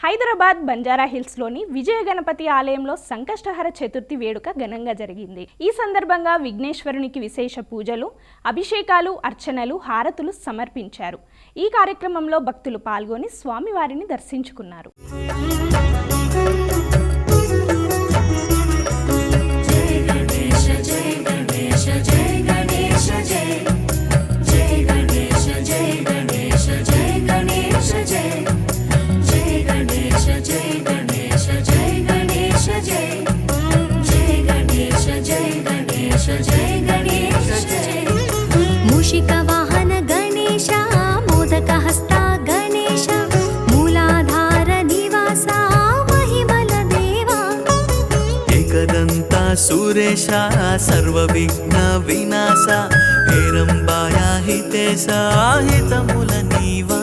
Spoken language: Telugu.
హైదరాబాద్ బంజారా హిల్స్లోని విజయ గణపతి ఆలయంలో సంకష్టహర చతుర్థి వేడుక ఘనంగా జరిగింది. ఈ సందర్భంగా విఘ్నేశ్వరునికి విశేష పూజలు, అభిషేకాలు, అర్చనలు, హారతులు సమర్పించారు. ఈ కార్యక్రమంలో భక్తులు పాల్గొని స్వామివారిని దర్శించుకున్నారు. मूषिकवाहन गणेश मोदकहस्ता गणेश मूलाधार निवासा महिमल देवा एकदन्ता सुरेशा सर्वविघ्न विनाशा हेरंबाया हितेशा हितमुल नीवा